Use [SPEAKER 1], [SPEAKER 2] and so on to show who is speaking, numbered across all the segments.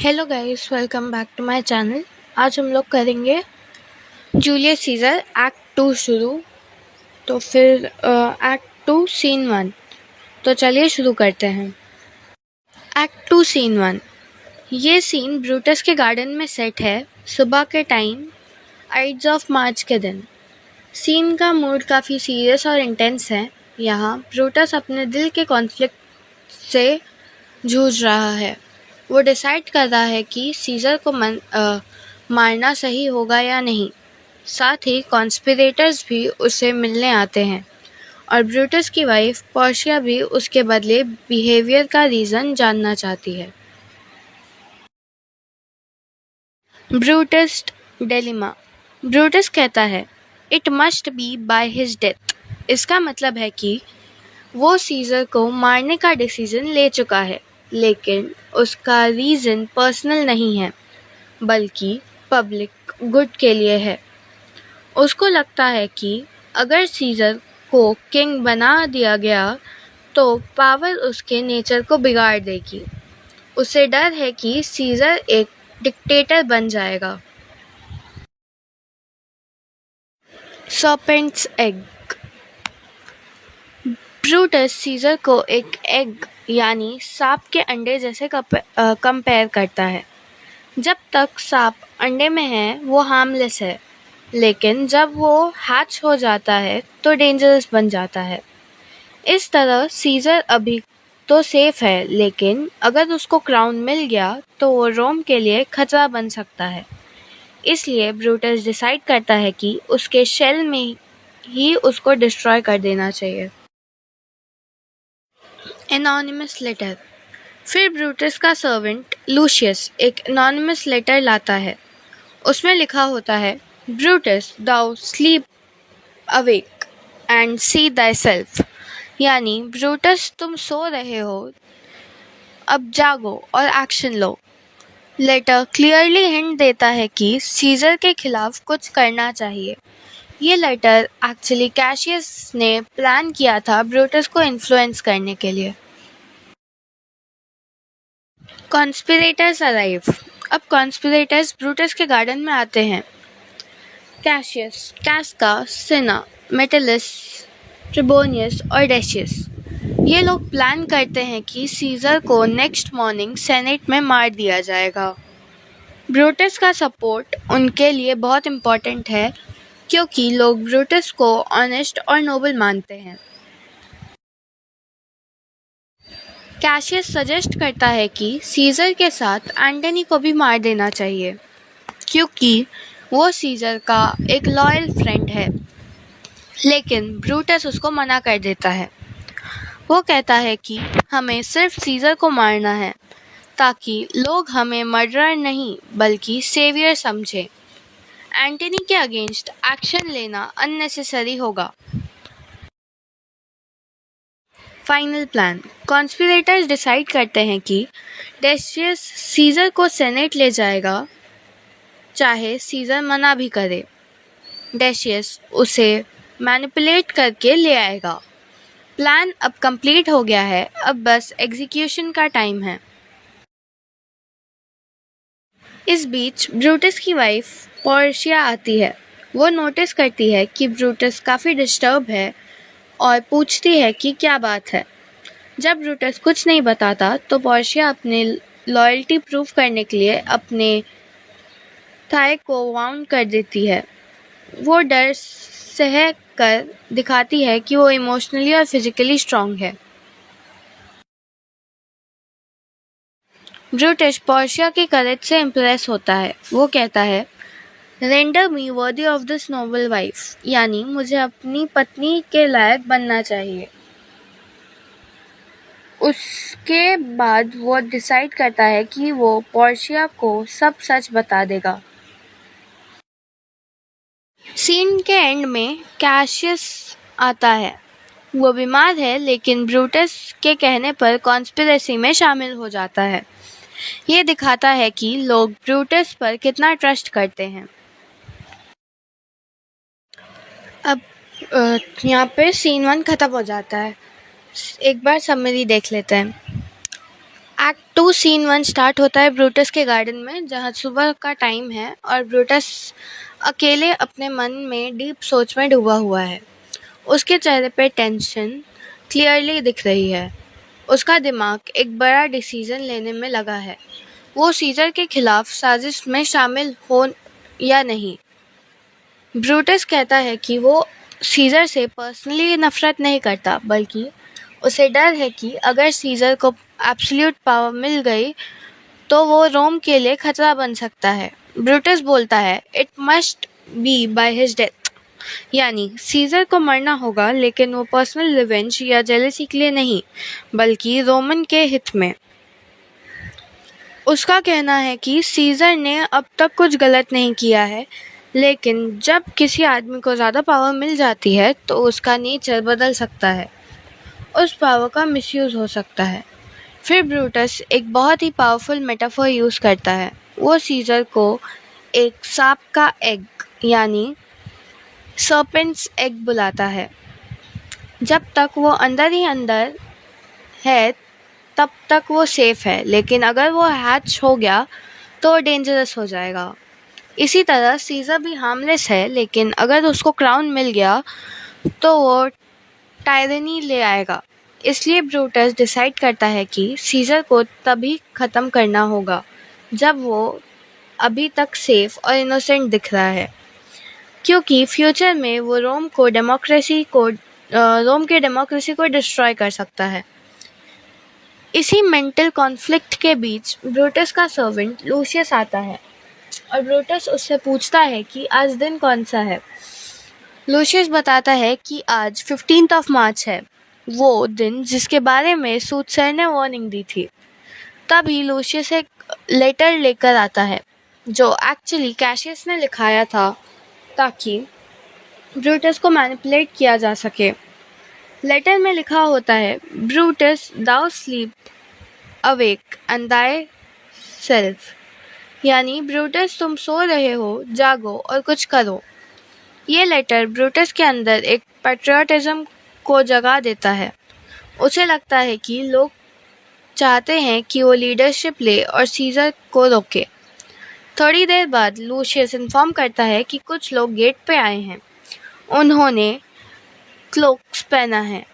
[SPEAKER 1] Hello guys, welcome back to my channel. आज हम लोग करेंगे जूलियस सीजर एक्ट 2 शुरू। तो फिर एक्ट 2 सीन 1। तो चलिए शुरू करते हैं। Act 2 scene 1। ये सीन ब्रूटस के गार्डन में सेट है, सुबह के टाइम, आइड्स ऑफ मार्च के दिन। सीन का मूड काफ़ी सीरियस और इंटेंस है। यहाँ ब्रूटस अपने दिल के कॉन्फ्लिक्ट से जूझ रहा है। वो डिसाइड कर रहा है कि सीजर को मारना सही होगा या नहीं। साथ ही कॉन्स्पिरेटर्स भी उसे मिलने आते हैं और ब्रूटस की वाइफ पोर्शिया भी उसके बदले बिहेवियर का रीज़न जानना चाहती है। Brutus dilemma. ब्रूटस कहता है, it must be by his death. इसका मतलब है कि वो सीजर को मारने का डिसीजन ले चुका है, लेकिन उसका रीज़न पर्सनल नहीं है बल्कि पब्लिक गुड के लिए है। उसको लगता है कि अगर सीजर को किंग बना दिया गया तो पावर उसके नेचर को बिगाड़ देगी। उसे डर है कि सीजर एक डिक्टेटर बन जाएगा। Serpents egg. ब्रूटस सीजर को एक एग यानी सांप के अंडे जैसे कंपेयर करता है। जब तक सांप अंडे में है वो हार्मलेस है, लेकिन जब वो हैच हो जाता है तो डेंजरस बन जाता है। इस तरह सीजर अभी तो सेफ है, लेकिन अगर उसको क्राउन मिल गया तो वो रोम के लिए खतरा बन सकता है। इसलिए ब्रूटस डिसाइड करता है कि उसके शेल में ही उसको डिस्ट्रॉय कर देना चाहिए। Anonymous letter. फिर ब्रूटस का सर्वेंट लूशियस एक एनोनिमस लेटर लाता है। उसमें लिखा होता है, Brutus thou sleep awake and see thyself। यानी ब्रूटस तुम सो रहे हो, अब जागो और एक्शन लो। लेटर क्लियरली हिंट देता है कि सीजर के खिलाफ कुछ करना चाहिए। ये लेटर एक्चुअली कैशियस ने प्लान किया था ब्रूटस को इन्फ्लुएंस करने के लिए। Conspirators arrive. अब कॉन्स्पिरेटर्स ब्रूटस के गार्डन में आते हैं। कैशियस, कैस्का, सिना, मेटलिस, ट्रिबोनियस और डेशियस। ये लोग प्लान करते हैं कि सीजर को नेक्स्ट मॉर्निंग सेनेट में मार दिया जाएगा। ब्रूटस का सपोर्ट उनके लिए बहुत इम्पोर्टेंट है क्योंकि लोग ब्रूटस को ऑनेस्ट और नोबल मानते हैं। कैशियस सजेस्ट करता है कि सीजर के साथ एंटनी को भी मार देना चाहिए क्योंकि वो सीजर का एक लॉयल फ्रेंड है, लेकिन ब्रूटस उसको मना कर देता है। वो कहता है कि हमें सिर्फ सीजर को मारना है ताकि लोग हमें मर्डरर नहीं बल्कि सेवियर समझें। एंटनी के अगेंस्ट एक्शन लेना अननेसेसरी होगा। Final plan. कॉन्स्पिरेटर्स डिसाइड करते हैं कि डेशियस सीजर को सेनेट ले जाएगा, चाहे सीजर मना भी करे। डेशियस उसे मैनिपुलेट करके ले आएगा। प्लान अब कंप्लीट हो गया है, अब बस एग्जीक्यूशन का टाइम है। इस बीच ब्रूटस की वाइफ पोर्शिया आती है। वो नोटिस करती है कि ब्रूटस काफ़ी डिस्टर्ब है और पूछती है कि क्या बात है। जब ब्रूटस कुछ नहीं बताता तो पोर्शिया अपने लॉयल्टी प्रूव करने के लिए अपने थाई को वाउंड कर देती है। वो डर सह कर दिखाती है कि वो इमोशनली और फिजिकली स्ट्रांग है। ब्रूटस पोर्शिया के करेज से इम्प्रेस होता है। वो कहता है, render me worthy of this Nobel wife, यानी मुझे अपनी पत्नी के लायक बनना चाहिए। उसके बाद वो डिसाइड करता है कि वो पोर्शिया को सब सच बता देगा। सीन के एंड में कैशियस आता है। वो बीमार है, लेकिन ब्रूटस के कहने पर कॉन्स्पिरेसी में शामिल हो जाता है। ये दिखाता है कि लोग ब्रूटस पर कितना ट्रस्ट करते हैं। अब यहाँ पे सीन 1 खत्म हो जाता है। एक बार समरी देख लेते हैं। एक्ट 2 सीन 1 स्टार्ट होता है ब्रूटस के गार्डन में, जहाँ सुबह का टाइम है और ब्रूटस अकेले अपने मन में डीप सोच में डूबा हुआ है। उसके चेहरे पे टेंशन क्लियरली दिख रही है। उसका दिमाग एक बड़ा डिसीजन लेने में लगा है। वो सीजर के खिलाफ साजिश में शामिल हो या नहीं। ब्रूटस कहता है कि वो सीजर से पर्सनली नफरत नहीं करता, बल्कि उसे डर है कि अगर सीजर को एब्सोल्यूट पावर मिल गई तो वो रोम के लिए खतरा बन सकता है। ब्रूटस बोलता है it must be by his death, यानी सीजर को मरना होगा, लेकिन वो पर्सनल रिवेंज या जेलसी के लिए नहीं, बल्कि रोमन के हित में। उसका कहना है कि सीजर ने अब तक कुछ गलत नहीं किया है, लेकिन जब किसी आदमी को ज़्यादा पावर मिल जाती है तो उसका नेचर बदल सकता है। उस पावर का मिसयूज़ हो सकता है। फिर ब्रूटस एक बहुत ही पावरफुल मेटाफोर यूज़ करता है। वो सीजर को एक सांप का एग यानी सर्पेंट्स एग बुलाता है। जब तक वो अंदर ही अंदर है तब तक वो सेफ है, लेकिन अगर वो हैच हो गया तो डेंजरस हो जाएगा। इसी तरह सीजर भी हार्मलेस है, लेकिन अगर उसको क्राउन मिल गया तो वो टायरनी ले आएगा। इसलिए ब्रूटस डिसाइड करता है कि सीजर को तभी ख़त्म करना होगा जब वो अभी तक सेफ और इनोसेंट दिख रहा है, क्योंकि फ्यूचर में वो रोम के डेमोक्रेसी को डिस्ट्रॉय कर सकता है। इसी मेंटल कॉन्फ्लिक्ट के बीच ब्रूटस का सर्वेंट लूशियस आता है और ब्रूटस उससे पूछता है कि आज दिन कौन सा है। लूशियस बताता है कि आज 15 मार्च है, वो दिन जिसके बारे में सूटसर ने वार्निंग दी थी। तभी लूशियस एक लेटर लेकर आता है जो एक्चुअली कैशियस ने लिखाया था ताकि ब्रूटस को मैनिपुलेट किया जा सके। लेटर में लिखा होता है, Brutus thou sleep awake and thy self, यानी ब्रूटस तुम सो रहे हो, जागो और कुछ करो। ये लेटर ब्रूटस के अंदर एक पैट्रियटिज्म को जगा देता है। उसे लगता है कि लोग चाहते हैं कि वो लीडरशिप ले और सीजर को रोके। थोड़ी देर बाद लूशियस इन्फॉर्म करता है कि कुछ लोग गेट पे आए हैं। उन्होंने क्लोक्स पहना है,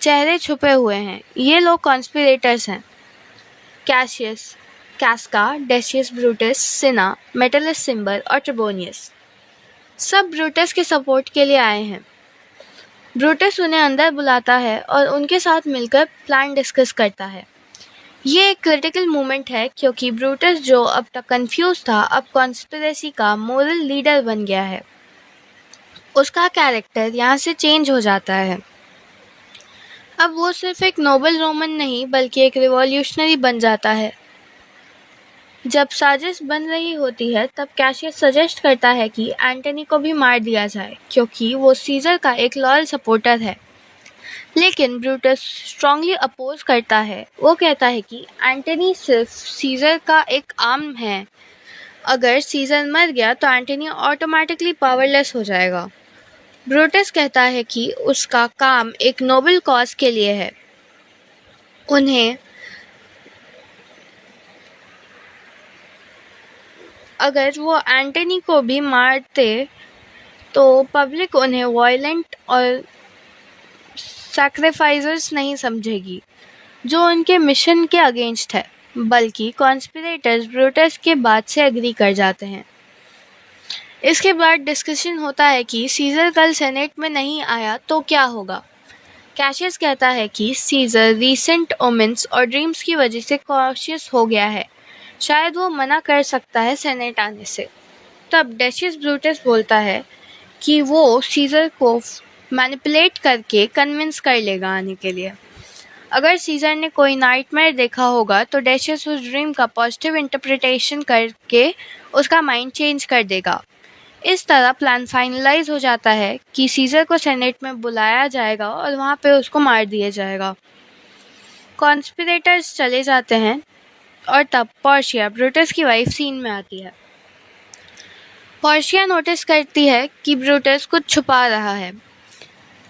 [SPEAKER 1] चेहरे छुपे हुए हैं। ये लोग कॉन्स्पिरेटर्स हैं। कैशियस, कैस्का, डेशियस ब्रूटस, सिना, मेटलस सिम्बर और ट्रिबोनियस सब ब्रूटस के सपोर्ट के लिए आए हैं। ब्रूटस उन्हें अंदर बुलाता है और उनके साथ मिलकर प्लान डिस्कस करता है। ये एक क्रिटिकल मोमेंट है, क्योंकि ब्रूटस जो अब तक कंफ्यूज था, अब कॉन्स्पिरेसी का मोरल लीडर बन गया है। उसका कैरेक्टर यहाँ से चेंज हो जाता है। अब वो सिर्फ एक नोबल रोमन नहीं, बल्कि एक रिवॉल्यूशनरी बन जाता है। जब साजिश बन रही होती है तब कैशियस सजेस्ट करता है कि एंटनी को भी मार दिया जाए, क्योंकि वो सीजर का एक लॉयल सपोर्टर है। लेकिन ब्रूटस स्ट्रांगली अपोज करता है। वो कहता है कि एंटनी सिर्फ सीजर का एक आर्म है। अगर सीजर मर गया तो एंटनी ऑटोमेटिकली पावरलेस हो जाएगा। ब्रूटस कहता है कि उसका काम एक नोबल कॉज के लिए है। उन्हें अगर वो एंटनी को भी मारते तो पब्लिक उन्हें वायलेंट और सैक्रिफाइसर्स नहीं समझेगी, जो उनके मिशन के अगेंस्ट है, बल्कि कॉन्स्पिरेटर्स ब्रूटस के बात से एग्री कर जाते हैं। इसके बाद डिस्कशन होता है कि सीजर कल सेनेट में नहीं आया तो क्या होगा। कैशियस कहता है कि सीजर रीसेंट ओमेंस और ड्रीम्स की वजह से कॉशियस हो गया है, शायद वो मना कर सकता है सेनेट आने से। तब डेशियस ब्रूटस बोलता है कि वो सीजर को मैनिपुलेट करके कन्विंस कर लेगा आने के लिए। अगर सीजर ने कोई नाइटमेयर देखा होगा तो डेशियस उस ड्रीम का पॉजिटिव इंटरप्रिटेशन करके उसका माइंड चेंज कर देगा। इस तरह प्लान फाइनलाइज हो जाता है कि सीजर को सेनेट में बुलाया जाएगा और वहाँ पे उसको मार दिया जाएगा। कॉन्स्पिरेटर्स चले जाते हैं और तब पोर्शिया, ब्रूटस की वाइफ, सीन में आती है। पोर्शिया नोटिस करती है कि ब्रूटस कुछ छुपा रहा है।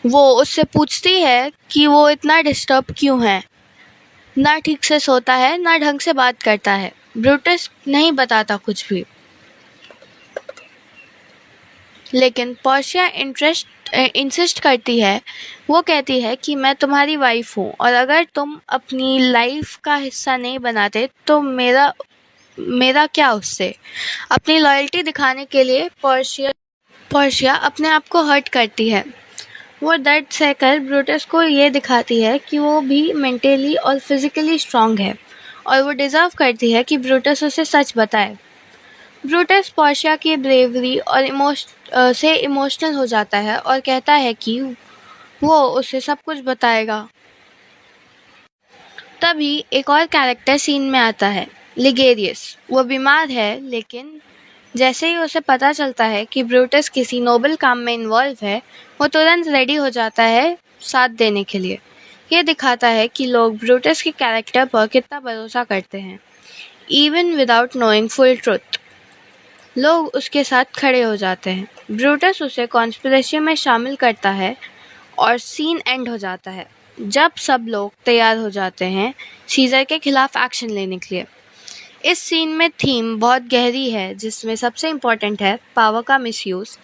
[SPEAKER 1] वो उससे पूछती है कि वो इतना डिस्टर्ब क्यों है। ना ठीक से सोता है ना ढंग से बात करता है। ब्रूटस नहीं बताता कुछ भी, लेकिन पोर्शिया इंसिस्ट करती है। वो कहती है कि मैं तुम्हारी वाइफ हूँ और अगर तुम अपनी लाइफ का हिस्सा नहीं बनाते तो मेरा क्या उससे। अपनी लॉयल्टी दिखाने के लिए पोर्शिया अपने आप को हर्ट करती है। वो दर्द सहकर ब्रूटस को ये दिखाती है कि वो भी मेंटली और फिजिकली स्ट्रांग है और वो डिजर्व करती है कि ब्रूटस उसे सच बताए। ब्रूटस पोर्शिया की ब्रेवरी और से इमोशनल हो जाता है और कहता है कि वो उसे सब कुछ बताएगा। तभी एक और कैरेक्टर सीन में आता है, लिगेरियस। वो बीमार है, लेकिन जैसे ही उसे पता चलता है कि ब्रूटस किसी नोबल काम में इन्वॉल्व है, वो तुरंत रेडी हो जाता है साथ देने के लिए। ये दिखाता है कि लोग ब्रूटस के कैरेक्टर पर कितना भरोसा करते हैं। Even without knowing full truth, लोग उसके साथ खड़े हो जाते हैं। ब्रूटस उसे कॉन्स्पिरेसी में शामिल करता है और सीन एंड हो जाता है जब सब लोग तैयार हो जाते हैं सीजर के खिलाफ एक्शन लेने के लिए। इस सीन में थीम बहुत गहरी है, जिसमें सबसे इम्पोर्टेंट है पावर का misuse,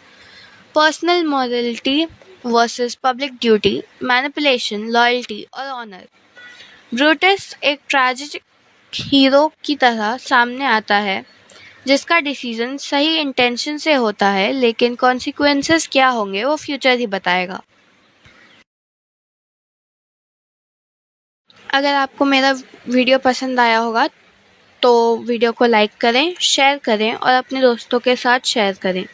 [SPEAKER 1] personal morality versus public duty, manipulation, loyalty और ऑनर। ब्रूटस एक ट्रेजिक हीरो की तरह सामने आता है जिसका डिसीजन सही इंटेंशन से होता है, लेकिन कॉन्सिक्वेंसेस क्या होंगे वो फ्यूचर ही बताएगा। अगर आपको मेरा वीडियो पसंद आया होगा तो वीडियो को लाइक करें, शेयर करें और अपने दोस्तों के साथ शेयर करें।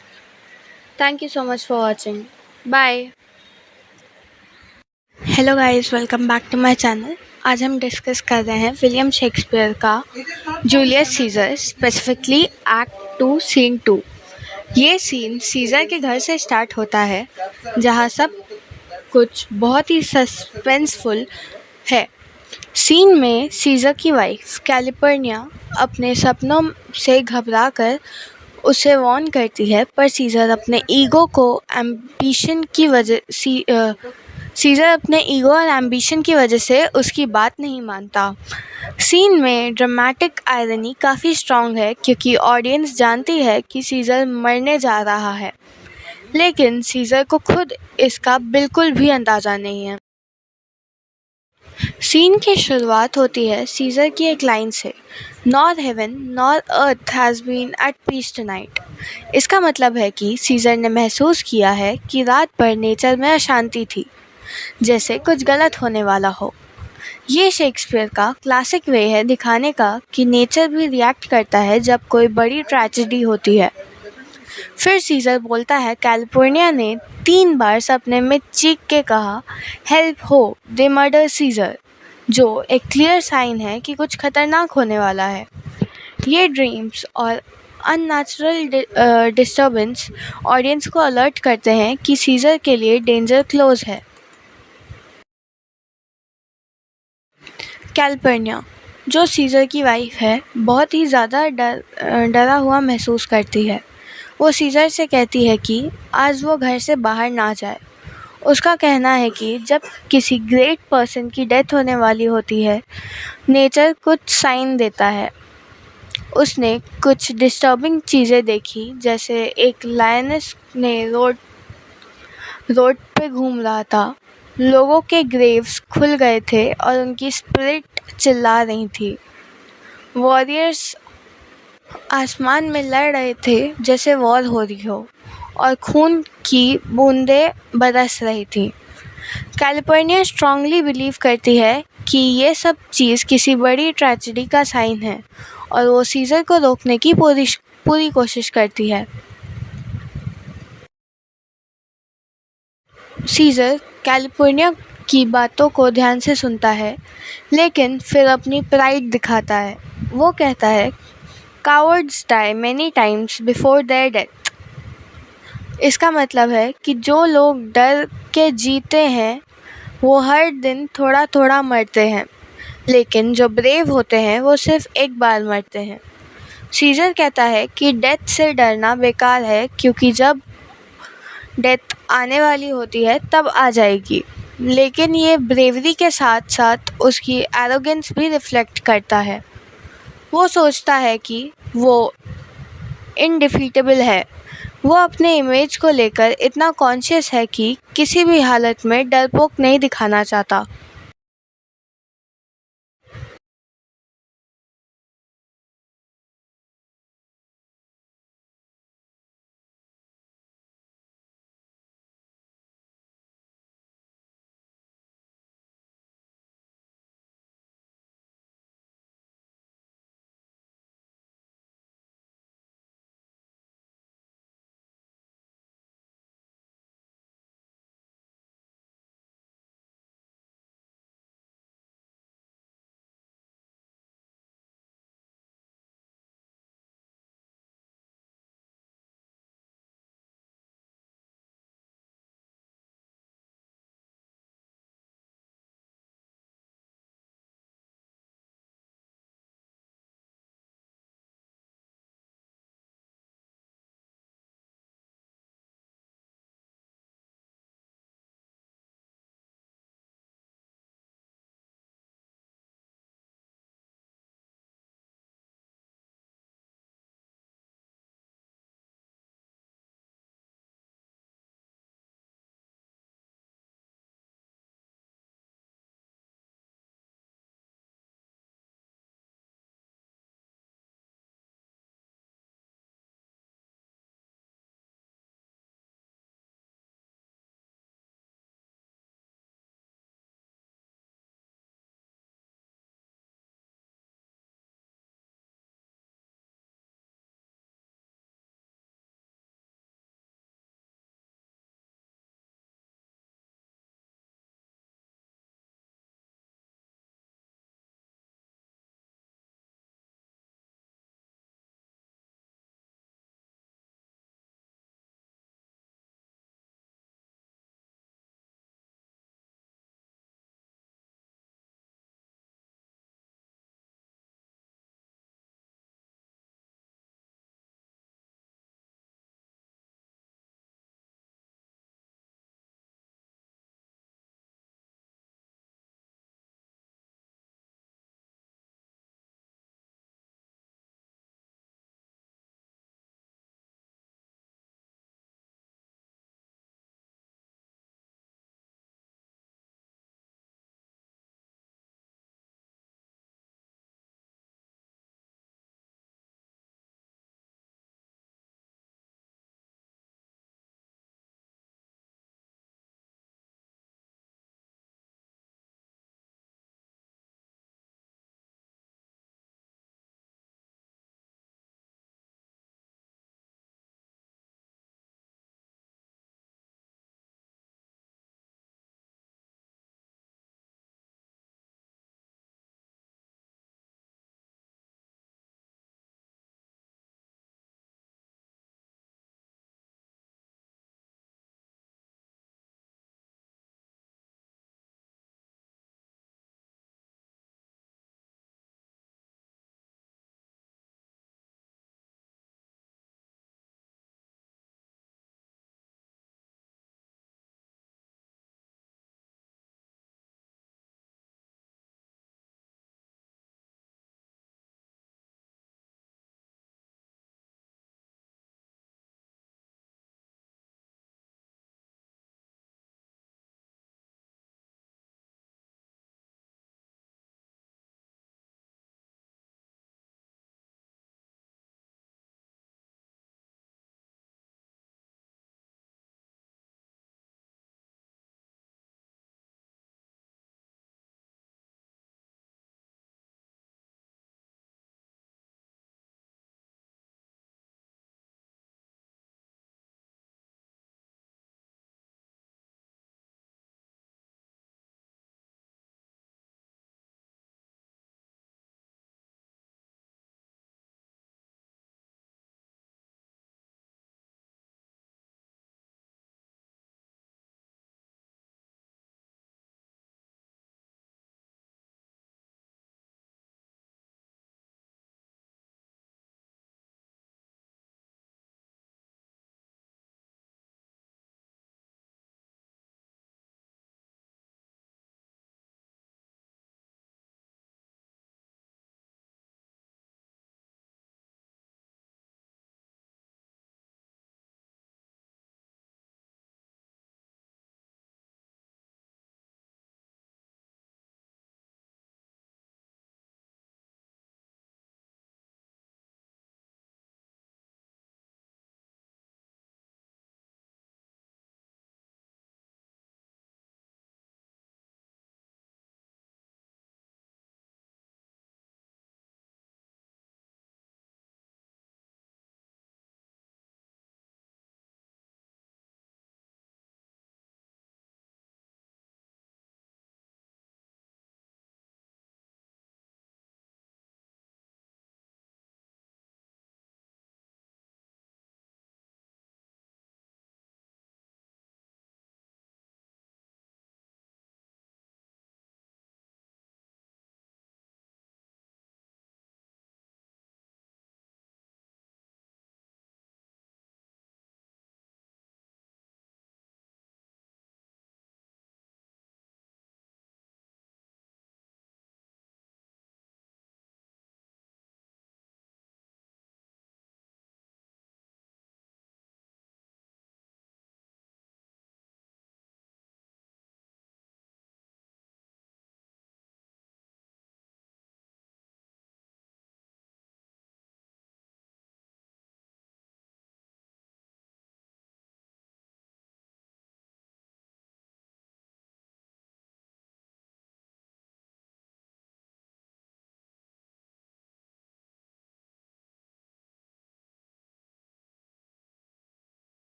[SPEAKER 1] Thank you so much for watching. Bye. Hello guys, welcome back to my channel. आज हम डिस्कस कर रहे हैं विलियम शेक्सपियर का Julius Caesar, specifically act 2 scene 2। ये सीन सीजर के घर से स्टार्ट होता है, जहाँ सब कुछ बहुत ही सस्पेंसफुल है। सीन में सीजर की वाइफ कैलिपर्निया अपने सपनों से घबराकर उसे वार्न करती है, पर सीजर अपने ईगो और एम्बिशन की वजह से उसकी बात नहीं मानता। सीन में ड्रामेटिक आयरनी काफ़ी स्ट्रॉन्ग है, क्योंकि ऑडियंस जानती है कि सीजर मरने जा रहा है, लेकिन सीजर को खुद इसका बिल्कुल भी अंदाज़ा नहीं है। सीन की शुरुआत होती है सीजर की एक लाइन से, nor heaven nor earth has been at peace tonight. इसका मतलब है कि सीजर ने महसूस किया है कि रात भर नेचर में अशांति थी, जैसे कुछ गलत होने वाला हो। ये शेक्सपियर का क्लासिक वे है दिखाने का कि नेचर भी रिएक्ट करता है जब कोई बड़ी ट्रेजेडी होती है। फिर सीजर बोलता है कैलिफोर्निया ने 3 बार सपने में चीख के कहा, हेल्प हो, दे मर्डर सीजर, जो एक क्लियर साइन है कि कुछ खतरनाक होने वाला है। ये ड्रीम्स और अननेचुरल डिस्टर्बेंस ऑडियंस को अलर्ट करते हैं कि सीजर के लिए डेंजर क्लोज है। कैलिफोर्निया, जो सीजर की वाइफ है, बहुत ही ज़्यादा डरा हुआ महसूस करती है। वो सीजर से कहती है कि आज वो घर से बाहर ना जाए। उसका कहना है कि जब किसी ग्रेट पर्सन की डेथ होने वाली होती है, नेचर कुछ साइन देता है। उसने कुछ डिस्टर्बिंग चीज़ें देखी, जैसे एक लायनेस ने रोड पे घूम रहा था, लोगों के ग्रेव्स खुल गए थे और उनकी स्पिरिट चिल्ला रही थी। वॉरियर्स आसमान में लड़ रहे थे जैसे वॉर हो रही हो, और खून की बूंदें बरस रही थी। कैलिफोर्निया स्ट्रांगली बिलीव करती है कि ये सब चीज़ किसी बड़ी ट्रेजेडी का साइन है, और वो सीजर को रोकने की पूरी कोशिश करती है। सीजर कैलिफोर्निया की बातों को ध्यान से सुनता है, लेकिन फिर अपनी प्राइड दिखाता है। वो कहता है, cowards die many times before their death. इसका मतलब है कि जो लोग डर के जीते हैं वो हर दिन थोड़ा थोड़ा मरते हैं, लेकिन जो ब्रेव होते हैं वो सिर्फ एक बार मरते हैं। सीजर कहता है कि डेथ से डरना बेकार है, क्योंकि जब डेथ आने वाली होती है तब आ जाएगी। लेकिन ये ब्रेवरी के साथ साथ उसकी एरोगेंस भी रिफ्लेक्ट करता है। वो सोचता है कि वो इनडिफीटेबल है। वो अपने इमेज को लेकर इतना कॉन्शियस है कि किसी भी हालत में डरपोक नहीं दिखाना चाहता।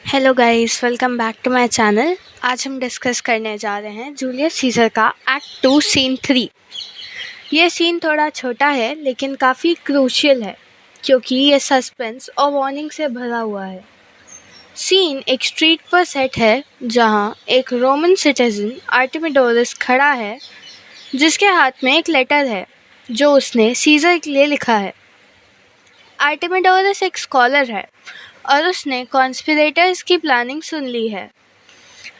[SPEAKER 1] Hello guys, welcome back to my channel. आज हम डिस्कस करने जा रहे हैं जूलियस सीजर का एक्ट 2 सीन 3। ये सीन थोड़ा छोटा है लेकिन काफ़ी क्रूशियल है क्योंकि ये सस्पेंस और वार्निंग से भरा हुआ है। सीन एक स्ट्रीट पर सेट है जहां एक रोमन सिटीजन आर्टेमिडोरस खड़ा है जिसके हाथ में एक लेटर है जो उसने सीजर के लिए लिखा है। आर्टेमिडोरस एक स्कॉलर है और उसने कॉन्स्पिरेटर्स की प्लानिंग सुन ली है।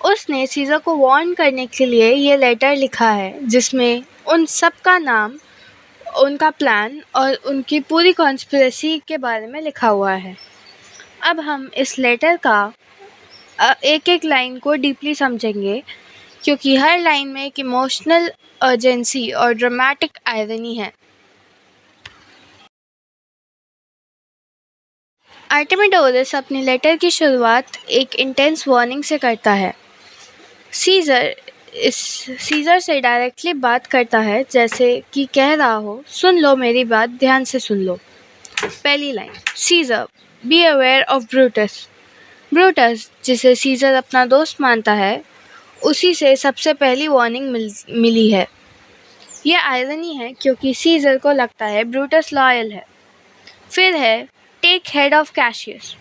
[SPEAKER 1] उसने सीजर को वार्न करने के लिए ये लेटर लिखा है जिसमें उन सब का नाम, उनका प्लान और उनकी पूरी कॉन्स्पिरेसी के बारे में लिखा हुआ है। अब हम इस लेटर का एक एक लाइन को डीपली समझेंगे क्योंकि हर लाइन में एक इमोशनल अर्जेंसी और ड्रामेटिक आयरनी है। आर्टेमिडोरस अपनी लेटर की शुरुआत एक इंटेंस वार्निंग से करता है। सीजर से डायरेक्टली बात करता है जैसे कि कह रहा हो, सुन लो मेरी बात, ध्यान से सुन लो। पहली लाइन, Caesar be aware of Brutus. Brutus, जिसे सीजर अपना दोस्त मानता है, उसी से सबसे पहली वार्निंग मिली है। यह आयरनी है क्योंकि सीजर को लगता है ब्रूटस लॉयल है। फिर है take heed of Cassius.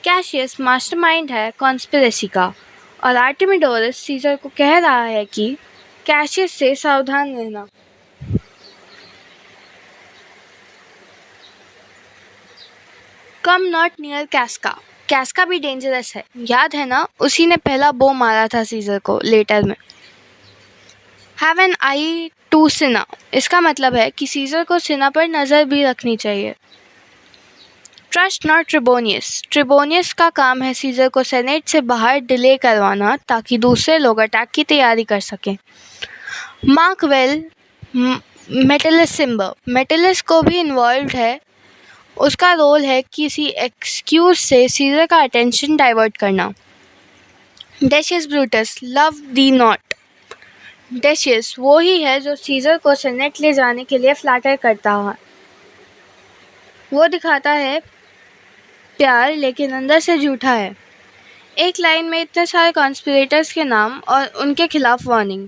[SPEAKER 1] Cassius mastermind है कॉन्स्पिरेसी का और आर्टेमिडोरस सीजर को कह रहा है कि कैशियस से सावधान रहना। कम नॉट नियर कैस्का। कैस्का भी डेंजरस है, याद है ना, उसी ने पहला बो मारा था सीजर को लेटर में। हैव एन आई टू सिना। इसका मतलब है कि सीजर को सिना पर नज़र भी रखनी चाहिए। Trust not ट्रिबोनियस। ट्रिबोनियस का काम है सीजर को सेनेट से बाहर डिले करवाना ताकि दूसरे लोग अटैक की तैयारी कर सकें। Mark well मेटलिस सिम्बर। मेटलिस को भी इन्वॉल्व है। उसका रोल है किसी एक्सक्यूज से सीजर का अटेंशन डाइवर्ट करना। डेशियस ब्रूटस लव दी नॉट। डेशियस वो ही है जो सीजर को सेनेट ले जाने के लिए फ्लैटर करता है। वो दिखाता है प्यार लेकिन अंदर से झूठा है। एक लाइन में इतने सारे कॉन्स्पिरेटर्स के नाम और उनके खिलाफ वार्निंग।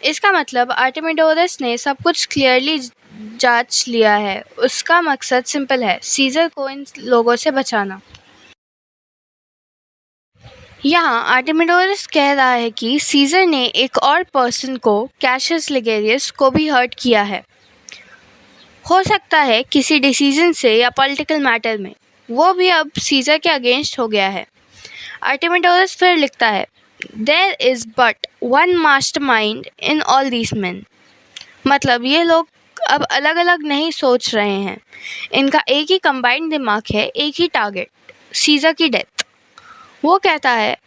[SPEAKER 1] इसका मतलब आर्टेमिडोरस ने सब कुछ क्लियरली जांच लिया है। उसका मकसद सिंपल है, सीजर को इन लोगों से बचाना। यहाँ आर्टेमिडोरस कह रहा है कि सीजर ने एक और पर्सन को, कैशियस लिगेरियस को भी हर्ट किया है। हो सकता है किसी डिसीजन से या पॉलिटिकल मैटर में। वो भी अब सीजर के अगेंस्ट हो गया है। आर्टेमिडोरस फिर लिखता है, there is but one mastermind in all these men. मतलब ये लोग अब अलग अलग नहीं सोच रहे हैं, इनका एक ही कंबाइंड दिमाग है, एक ही टारगेट, सीजर की डेथ। वो कहता है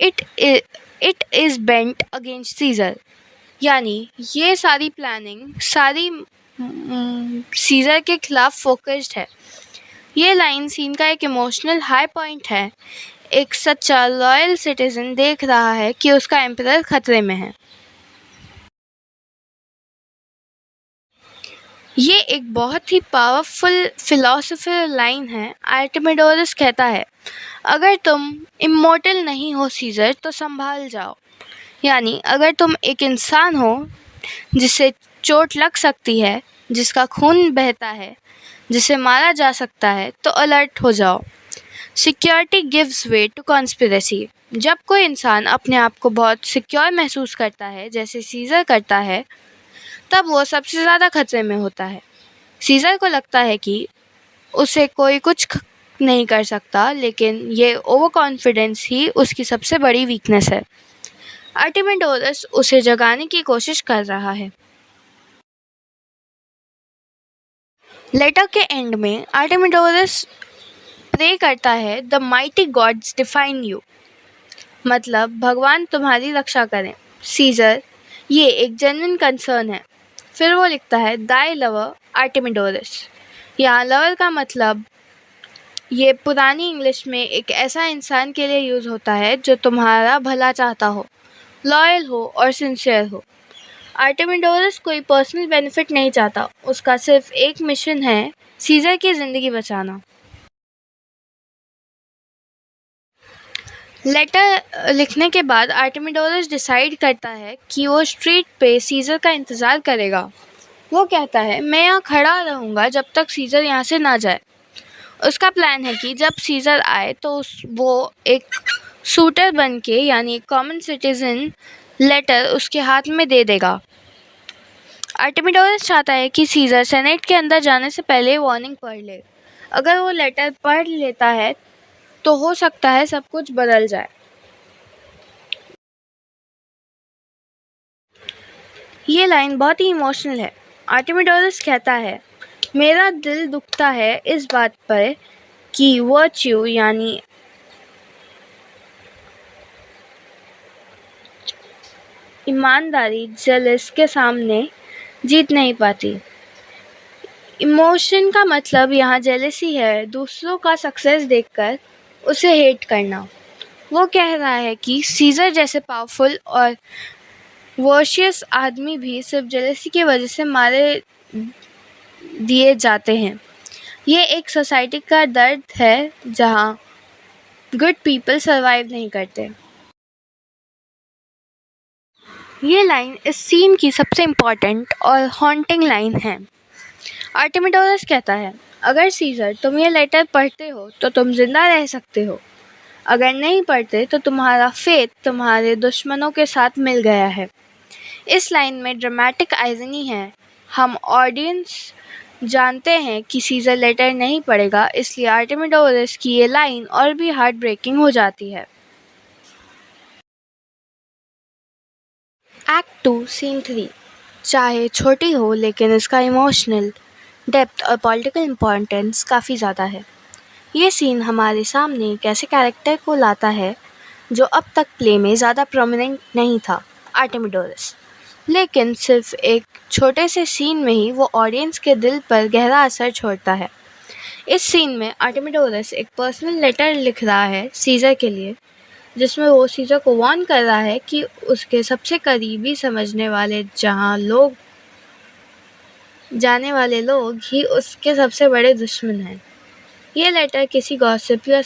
[SPEAKER 1] it is bent against Caesar, यानी ये सारी प्लानिंग सारी सीजर के खिलाफ फोकस्ड है। ये लाइन सीन का एक इमोशनल हाई पॉइंट है। एक सच्चा लॉयल सिटीजन देख रहा है कि उसका एम्परर खतरे में है। ये एक बहुत ही पावरफुल फिलॉसफिकल लाइन है। आर्टेमिडोरस कहता है, अगर तुम इमोर्टल नहीं हो सीजर तो संभाल जाओ। यानी अगर तुम एक इंसान हो जिसे चोट लग सकती है, जिसका खून बहता है, जिसे मारा जा सकता है, तो अलर्ट हो जाओ। Security gives way to conspiracy. जब कोई इंसान अपने आप को बहुत सिक्योर महसूस करता है जैसे सीजर करता है, तब वो सबसे ज़्यादा खतरे में होता है। सीजर को लगता है कि उसे कोई कुछ नहीं कर सकता, लेकिन ये ओवर कॉन्फिडेंस ही उसकी सबसे बड़ी वीकनेस है। आर्टेमिडोरस उसे जगाने की कोशिश कर रहा है। लेटर के एंड में आर्टेमिडोरस प्रे करता है, the mighty gods define you. मतलब भगवान तुम्हारी रक्षा करें। सीजर, ये एक जेन्युइन कंसर्न है। फिर वो लिखता है, दाई लवर आर्टेमिडोरस। यहाँ लवर का मतलब ये पुरानी इंग्लिश में एक ऐसा इंसान के लिए यूज़ होता है जो तुम्हारा भला चाहता हो, लॉयल हो और सिंसियर हो। आर्टेमिडोरस कोई पर्सनल बेनिफिट नहीं चाहता, उसका सिर्फ एक मिशन है, सीजर की ज़िंदगी बचाना। लेटर लिखने के बाद आर्टेमिडोरस डिसाइड करता है कि वो स्ट्रीट पे सीज़र का इंतज़ार करेगा। वो कहता है, मैं यहाँ खड़ा रहूँगा जब तक सीज़र यहाँ से ना जाए। उसका प्लान है कि जब सीज़र आए तो वो एक शूटर बन के यानी कॉमन सिटीजन लेटर उसके हाथ में दे देगा। आर्टेमिडोरस चाहता है कि सीज़र सेनेट के अंदर जाने से पहले वार्निंग पढ़ ले। अगर वो लेटर पढ़ लेता है तो हो सकता है सब कुछ बदल जाए। ये लाइन बहुत ही इमोशनल है। आर्टेमिडोरस कहता है, मेरा दिल दुखता है इस बात पर कि वर्च्यू यानी ईमानदारी जेलस के सामने जीत नहीं पाती। इमोशन का मतलब यहाँ जेलसी है, दूसरों का सक्सेस देखकर उसे हेट करना। वो कह रहा है कि सीज़र जैसे पावरफुल और वर्शियस आदमी भी सिर्फ जेलसी की वजह से मारे दिए जाते हैं। ये एक सोसाइटी का दर्द है जहाँ गुड पीपल सरवाइव नहीं करते। ये लाइन इस सीन की सबसे इम्पॉर्टेंट और हॉन्टिंग लाइन है। आर्टेमिडोरस कहता है, अगर सीज़र तुम ये लेटर पढ़ते हो तो तुम जिंदा रह सकते हो, अगर नहीं पढ़ते तो तुम्हारा फेट तुम्हारे दुश्मनों के साथ मिल गया है। इस लाइन में ड्रामेटिक आइरनी है। हम ऑडियंस जानते हैं कि सीज़र लेटर नहीं पढ़ेगा, इसलिए आर्टेमिडोरस की ये लाइन और भी हार्ट ब्रेकिंग हो जाती है। एक्ट 2 सीन 3 चाहे छोटी हो लेकिन इसका इमोशनल डेप्थ और पॉलिटिकल इम्पोर्टेंस काफ़ी ज़्यादा है। ये सीन हमारे सामने एक ऐसे कैरेक्टर को लाता है जो अब तक प्ले में ज़्यादा प्रोमिनेंट नहीं था, आर्टेमिडोरस। लेकिन सिर्फ एक छोटे से सीन में ही वो ऑडियंस के दिल पर गहरा असर छोड़ता है। इस सीन में आर्टेमिडोरस एक पर्सनल लेटर लिख रहा है सीज़र के लिए, जिसमें वो सीज़र को वार्न कर रहा है कि उसके सबसे करीबी समझने वाले जाने वाले लोग ही उसके सबसे बड़े दुश्मन हैं। ये लेटर किसी गॉसिप या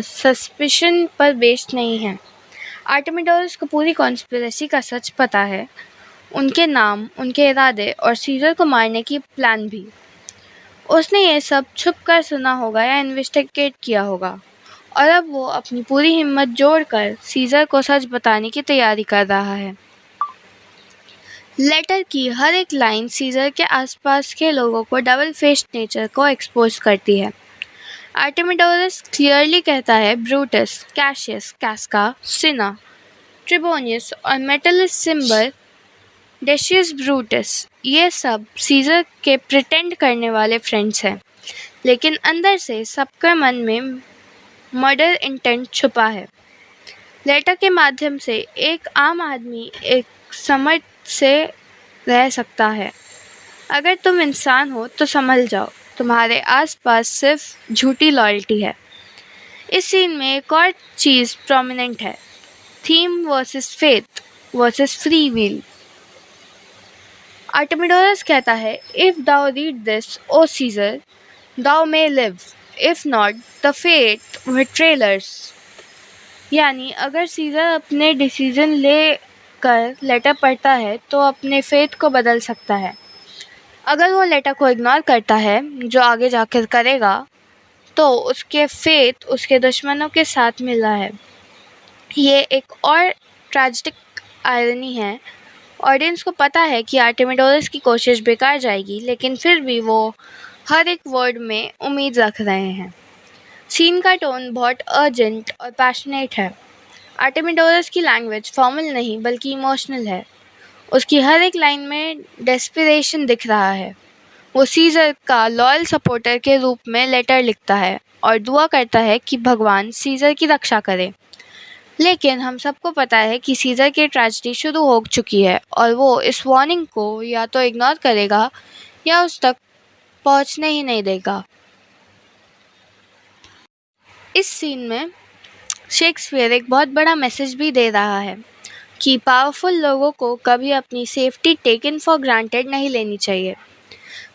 [SPEAKER 1] सस्पिशन पर बेस्ड नहीं है। आर्टेमिडोरस को पूरी कॉन्स्पिरेसी का सच पता है, उनके नाम, उनके इरादे और सीज़र को मारने की प्लान भी। उसने ये सब छुप कर सुना होगा या इन्वेस्टिगेट किया होगा, और अब वो अपनी पूरी हिम्मत जोड़कर सीज़र को सच बताने की तैयारी कर रहा है। लेटर की हर एक लाइन सीज़र के आसपास के लोगों को डबल फेस्ड नेचर को एक्सपोज करती है। आर्टेमिडोरस क्लियरली कहता है, ब्रूटस, कैशियस, कैस्का, सिना, ट्रिबोनियस और मेटलिस सिम्बर, डेशियस ब्रूटस, ये सब सीज़र के प्रिटेंड करने वाले फ्रेंड्स हैं, लेकिन अंदर से सबके मन में मर्डर इंटेंट छुपा है। लेटर के माध्यम से एक आम आदमी एक समझ से रह सकता है, अगर तुम इंसान हो तो संभल जाओ, तुम्हारे आसपास सिर्फ झूठी लॉयल्टी है। इस सीन में एक और चीज़ प्रोमिनेंट है, theme versus faith versus free will. Artemidorus कहता है, if thou read this O Caesar, thou may live, if not the fate with traitors. यानी अगर सीज़र अपने डिसीजन ले कर लेटर पढ़ता है तो अपने फेट को बदल सकता है। अगर वो लेटर को इग्नोर करता है, जो आगे जाकर करेगा, तो उसके फेट उसके दुश्मनों के साथ मिला है। ये एक और ट्रेजिक आयरनी है। ऑडियंस को पता है कि आर्टेमिडोरस की कोशिश बेकार जाएगी, लेकिन फिर भी वो हर एक वर्ड में उम्मीद रख रहे हैं। सीन का टोन बहुत अर्जेंट और पैशनेट है। आर्टेमिडोरस की लैंग्वेज फॉर्मल नहीं बल्कि इमोशनल है। उसकी हर एक लाइन में डेस्परेशन दिख रहा है। वो सीज़र का लॉयल सपोर्टर के रूप में लेटर लिखता है और दुआ करता है कि भगवान सीज़र की रक्षा करे। लेकिन हम सबको पता है कि सीज़र की ट्रेजेडी शुरू हो चुकी है और वो इस वार्निंग को या तो इग्नोर करेगा या उस तक पहुंचने ही नहीं देगा। इस सीन में शेक्सपियर एक बहुत बड़ा मैसेज भी दे रहा है कि पावरफुल लोगों को कभी अपनी सेफ्टी टेकन फॉर ग्रांटेड नहीं लेनी चाहिए।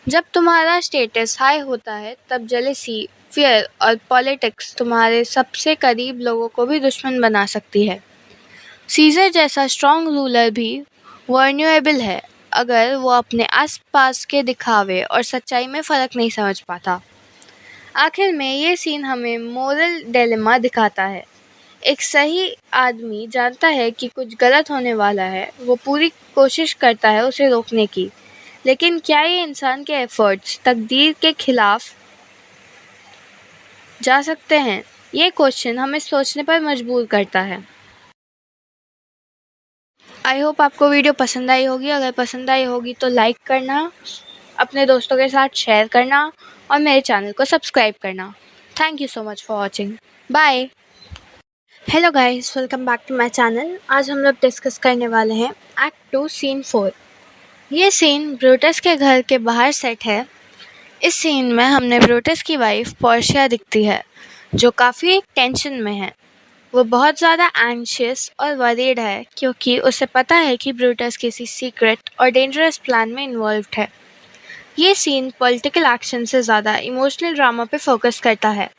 [SPEAKER 1] जब तुम्हारा स्टेटस हाई होता है तब जेलेसी, फियर और पॉलिटिक्स तुम्हारे सबसे करीब लोगों को भी दुश्मन बना सकती है। सीजर जैसा स्ट्रॉन्ग रूलर भी वर्न्यूएबल है अगर वो अपने आसपास के दिखावे और सच्चाई में फ़र्क नहीं समझ पाता। आखिर में ये सीन हमें मोरल डिलेमा दिखाता है। एक सही आदमी जानता है कि कुछ गलत होने वाला है, वो पूरी कोशिश करता है उसे रोकने की। लेकिन क्या ये इंसान के एफर्ट्स तकदीर के खिलाफ जा सकते हैं? ये क्वेश्चन हमें सोचने पर मजबूर करता है। आई होप आपको वीडियो पसंद आई होगी। अगर पसंद आई होगी तो लाइक करना, अपने दोस्तों के साथ शेयर करना और मेरे चैनल को सब्सक्राइब करना। Thank you so much for watching. Bye. Hello guys, welcome back to my channel. आज हम लोग डिस्कस करने वाले हैं एक्ट 2 सीन 4। ये सीन ब्रूटस के घर के बाहर सेट है। इस सीन में हमने ब्रूटस की वाइफ पोर्शिया दिखती है, जो काफ़ी टेंशन में है। वो बहुत ज़्यादा एंशियस और वरीड है क्योंकि उसे पता है कि ब्रूटस किसी सीक्रेट और डेंजरस प्लान में इन्वॉल्व्ड है। ये सीन पॉलिटिकल एक्शन से ज़्यादा इमोशनल ड्रामा पे फोकस करता है।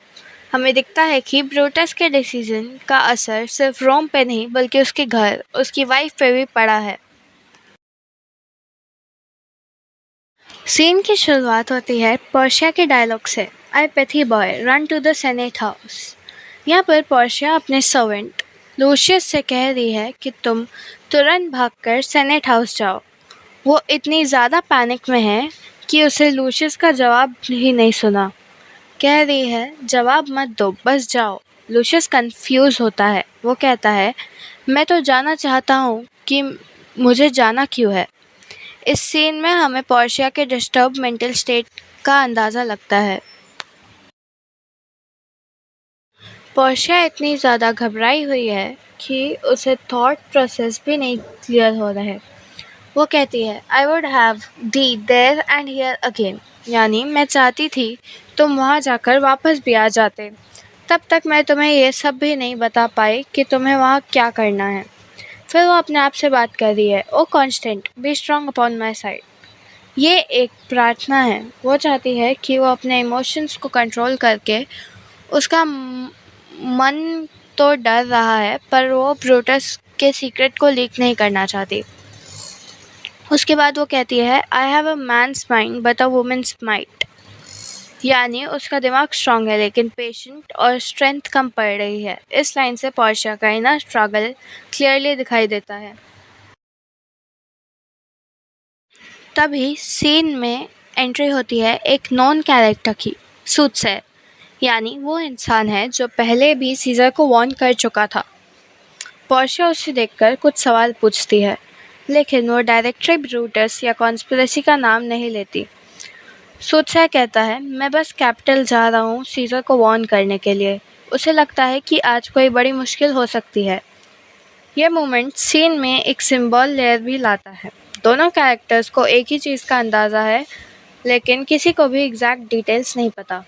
[SPEAKER 1] हमें दिखता है कि ब्रूटस के डिसीजन का असर सिर्फ रोम पे नहीं बल्कि उसके घर, उसकी वाइफ पे भी पड़ा है। सीन की शुरुआत होती है पोर्शिया के डायलॉग से, I prithee boy run to the senate house. यहाँ पर पोर्शिया अपने सर्वेंट लूशियस से कह रही है कि तुम तुरंत भागकर सेनेट हाउस जाओ। वो इतनी ज़्यादा पैनिक में है कि उसे लूशियस का जवाब ही नहीं सुना। कह रही है जवाब मत दो, बस जाओ। लूशियस कंफ्यूज होता है। वो कहता है मैं तो जानना चाहता हूँ कि मुझे जाना क्यों है। इस सीन में हमें पोर्शिया के डिस्टर्ब मेंटल स्टेट का अंदाज़ा लगता है। पोर्शिया इतनी ज़्यादा घबराई हुई है कि उसे थॉट प्रोसेस भी नहीं क्लियर हो रहा है। वो कहती है I would have thee there and here again, यानी मैं चाहती थी तुम वहाँ जाकर वापस भी आ जाते। तब तक मैं तुम्हें ये सब भी नहीं बता पाई कि तुम्हें वहाँ क्या करना है। फिर वो अपने आप से बात कर रही है, O constant be strong upon my side. ये एक प्रार्थना है। वो चाहती है कि वो अपने इमोशंस को कंट्रोल करके, उसका मन तो डर रहा है पर वो ब्रूटस के सीक्रेट को लीक नहीं करना चाहती। उसके बाद वो कहती है I have a man's mind but a woman's might, यानी उसका दिमाग स्ट्रांग है लेकिन पेशेंट और स्ट्रेंथ कम पड़ रही है। इस लाइन से पोर्शिया का इनर स्ट्रगल क्लियरली दिखाई देता है। तभी सीन में एंट्री होती है एक नॉन कैरेक्टर की, सूटसेयर, यानी वो इंसान है जो पहले भी सीजर को वार्न कर चुका था। पोर्शिया उसे देखकर कुछ सवाल पूछती है लेकिन वो डायरेक्टली ब्रूटस या कॉन्स्पिरेसी का नाम नहीं लेती। सूटसेयर कहता है मैं बस कैपिटल जा रहा हूँ सीजर को वार्न करने के लिए। उसे लगता है कि आज कोई बड़ी मुश्किल हो सकती है। यह मोमेंट सीन में एक सिंबल लेयर भी लाता है। दोनों कैरेक्टर्स को एक ही चीज़ का अंदाज़ा है लेकिन किसी को भी एग्जैक्ट डिटेल्स नहीं पता।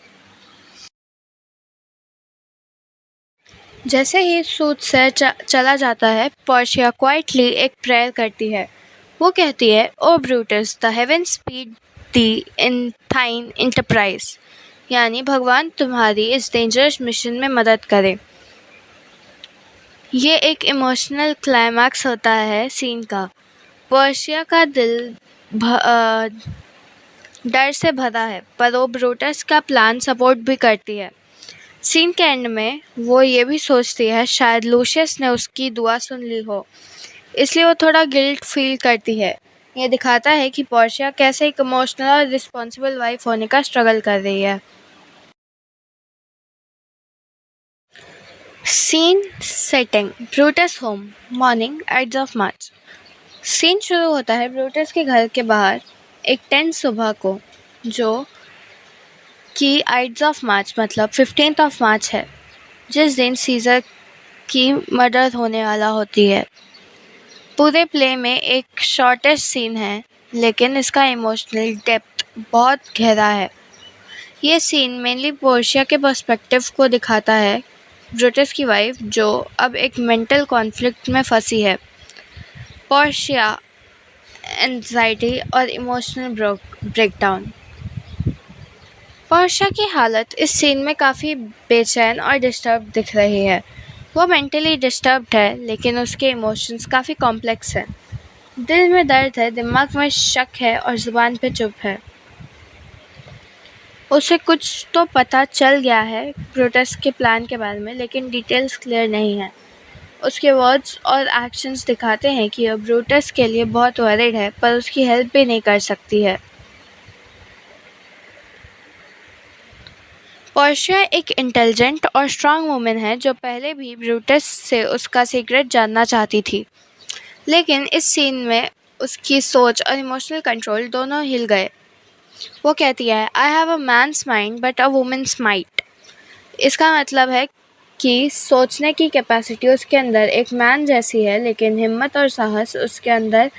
[SPEAKER 1] जैसे ही सूटसेयर चला जाता है पोर्शिया क्वाइटली एक प्रेयर करती है। वो कहती है O Brutus the heaven speed thee in thine enterprise, यानी भगवान तुम्हारी इस डेंजरस मिशन में मदद करे। ये एक इमोशनल क्लाइमैक्स होता है सीन का। पोर्शिया का दिल डर से भरा है पर वो ब्रूटस का प्लान सपोर्ट भी करती है। सीन के एंड में वो ये भी सोचती है शायद लूशियस ने उसकी दुआ सुन ली हो, इसलिए वो थोड़ा गिल्ट फील करती है। ये दिखाता है कि पोर्शिया कैसे एक इमोशनल और रिस्पॉन्सिबल वाइफ होने का स्ट्रगल कर रही है। Scene setting Brutus home, morning ides of March. Scene शुरू होता है ब्रूटस के घर के बाहर एक 10 सुबह को, जो कि आइड्स ऑफ मार्च मतलब 15th ऑफ मार्च है, जिस दिन सीजर की मर्डर होने वाला होती है। पूरे प्ले में एक शॉर्टेस्ट सीन है लेकिन इसका इमोशनल डेप्थ बहुत गहरा है। ये सीन मेनली पोर्शिया के पर्सपेक्टिव को दिखाता है, ब्रूटस की वाइफ जो अब एक मेंटल कॉन्फ्लिक्ट में फंसी है। पोर्शिया, एंजाइटी और इमोशनल ब्रेकडाउन। पोर्शिया की हालत इस सीन में काफ़ी बेचैन और डिस्टर्ब दिख रही है। वो मेंटली डिस्टर्ब्ड है, लेकिन उसके इमोशंस काफ़ी कॉम्प्लेक्स हैं। दिल में दर्द है, दिमाग में शक है और ज़ुबान पे चुप है। उसे कुछ तो पता चल गया है ब्रूटस के प्लान के बारे में, लेकिन डिटेल्स क्लियर नहीं है। उसके वर्ड्स और एक्शंस दिखाते हैं कि वो ब्रूटस के लिए बहुत वरीड है, पर उसकी हेल्प भी नहीं कर सकती है। पोर्शिया एक इंटेलिजेंट और स्ट्रांग वुमन है जो पहले भी ब्रूटस से उसका सीक्रेट जानना चाहती थी, लेकिन इस सीन में उसकी सोच और इमोशनल कंट्रोल दोनों हिल गए। वो कहती है, I have a man's mind but a woman's might. इसका मतलब है कि सोचने की कैपेसिटी उसके अंदर एक मैन जैसी है, लेकिन हिम्मत और साहस उसके अंदर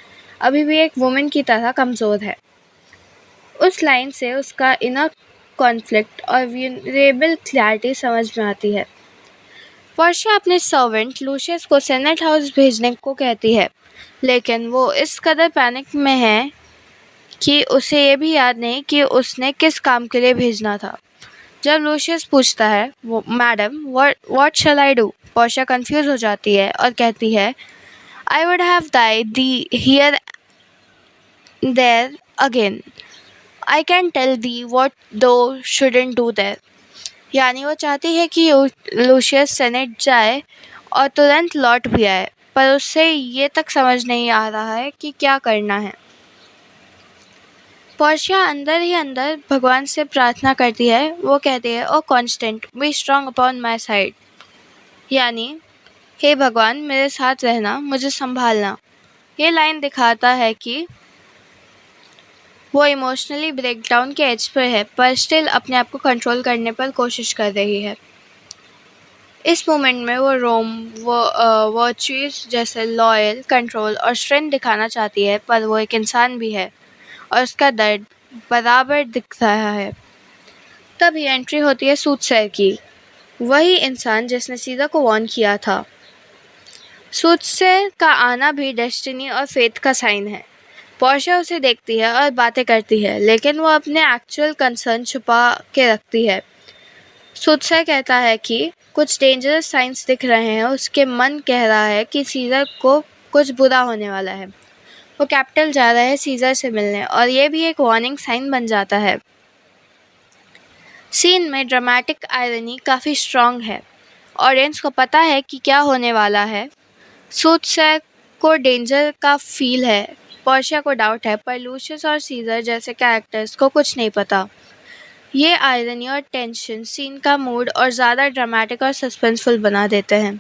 [SPEAKER 1] अभी भी एक वुमेन की तरह कमज़ोर है। उस लाइन से उसका इनर कॉन्फ्लिक्ट और वल्नरेबल क्लैरिटी समझ में आती है। पोर्शिया अपने सर्वेंट लूशियस को सेनेट हाउस भेजने को कहती है, लेकिन वो इस कदर पैनिक में है कि उसे ये भी याद नहीं कि उसने किस काम के लिए भेजना था। जब लूशियस पूछता है, वो madam what shall I do, Portia confuse हो जाती है और कहती है, I would have died thee here there again. I can tell thee what thou shouldn't do there. यानी वो चाहती है कि लूशियस सेनेट जाए और तुरंत लौट भी आए, पर उससे ये तक समझ नहीं आ रहा है कि क्या करना है। पोर्शिया अंदर ही अंदर भगवान से प्रार्थना करती है। वो कहती है, O constant be strong upon my side, यानी हे भगवान मेरे साथ रहना, मुझे संभालना। ये लाइन दिखाता है कि वो इमोशनली ब्रेकडाउन के एज पर है, पर स्टिल अपने आप को कंट्रोल करने पर कोशिश कर रही है। इस मोमेंट में वो वर्चुअस जैसे लॉयल, कंट्रोल और स्ट्रेंथ दिखाना चाहती है, पर वो एक इंसान भी है और उसका दर्द बराबर दिख रहा है। तभी एंट्री होती है सूटसेयर की, वही इंसान जिसने सीज़र को वार्न किया था। सूटसेयर का आना भी डेस्टिनी और फेथ का साइन है। पोर्शिया उसे देखती है और बातें करती है, लेकिन वो अपने एक्चुअल कंसर्न छुपा के रखती है। सूटसेयर कहता है कि कुछ डेंजरस साइंस दिख रहे हैं। उसके मन कह रहा है कि सीज़र को कुछ बुरा होने वाला है। वो कैपिटल जा रहा है सीज़र से मिलने, और ये भी एक वार्निंग साइन बन जाता है। सीन में ड्रामेटिक आयरनी काफ़ी स्ट्रॉन्ग है। ऑडियंस को पता है कि क्या होने वाला है। सूटसेयर को डेंजर का फील है, पोर्शिया को डाउट है, पर लूशियस और सीज़र जैसे कैरेक्टर्स को कुछ नहीं पता। ये आयरनी और टेंशन सीन का मूड और ज़्यादा ड्रामेटिक और सस्पेंसफुल बना देते हैं।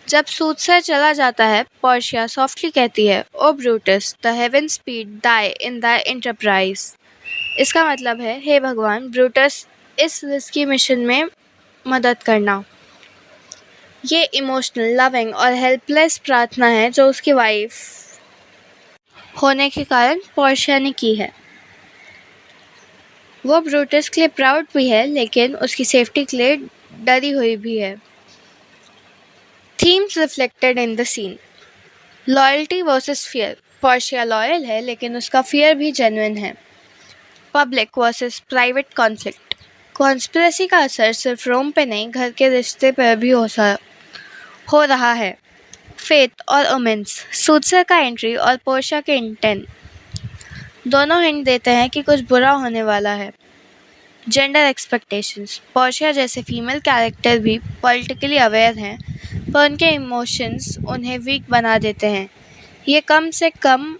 [SPEAKER 1] जब सूटसेयर चला जाता है, पोर्शिया सॉफ्टली कहती है, O Brutus, the heaven speed thy in the enterprise. इसका मतलब है, हे भगवान, ब्रूटस इस रिस्की मिशन में मदद करना। ये इमोशनल, लविंग और हेल्पलेस प्रार्थना है जो उसकी वाइफ होने के कारण पोर्शिया ने की है। वो ब्रूटस के लिए प्राउड भी है, लेकिन उसकी सेफ्टी के लिए डरी हुई भी है। Themes reflected in the scene, loyalty versus fear. Portia loyal है, लेकिन उसका फियर भी जेन्युइन है। Public versus private conflict, conspiracy का असर सिर्फ रोम पे नहीं, घर के रिश्ते पर भी हो रहा है। फेथ और ओमेंस, सूटसेयर का एंट्री और पोर्शिया के इंटेंट दोनों हिंट देते हैं कि कुछ बुरा होने वाला है। जेंडर एक्सपेक्टेशंस, पोर्शिया जैसे फीमेल कैरेक्टर भी पॉलिटिकली अवेयर हैं, पर उनके इमोशंस उन्हें वीक बना देते हैं। ये कम से कम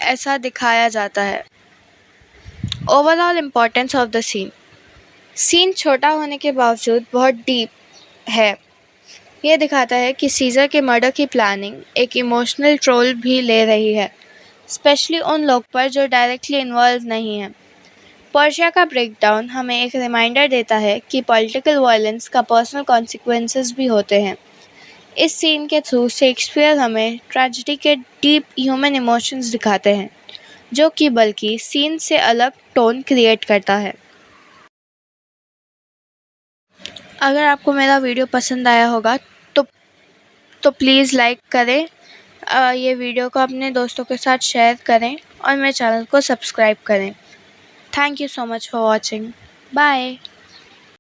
[SPEAKER 1] ऐसा दिखाया जाता है। Overall importance of the scene छोटा होने के बावजूद बहुत डीप है। ये दिखाता है कि सीज़र के मर्डर की प्लानिंग एक इमोशनल ट्रोल भी ले रही है, स्पेशली उन लोग पर जो डायरेक्टली इन्वॉल्व नहीं हैं। पोर्शिया का ब्रेकडाउन हमें एक रिमाइंडर देता है कि पॉलिटिकल वायलेंस का पर्सनल कॉन्सिक्वेंसेस भी होते हैं। इस सीन के थ्रू शेक्सपियर हमें ट्रेजेडी के डीप ह्यूमन इमोशंस दिखाते हैं, जो कि बल्कि सीन से अलग टोन क्रिएट करता है। अगर आपको मेरा वीडियो पसंद आया होगा तो प्लीज़ लाइक करें, ये वीडियो को अपने दोस्तों के साथ शेयर करें और मेरे चैनल को सब्सक्राइब करें। Thank you so much for watching. Bye.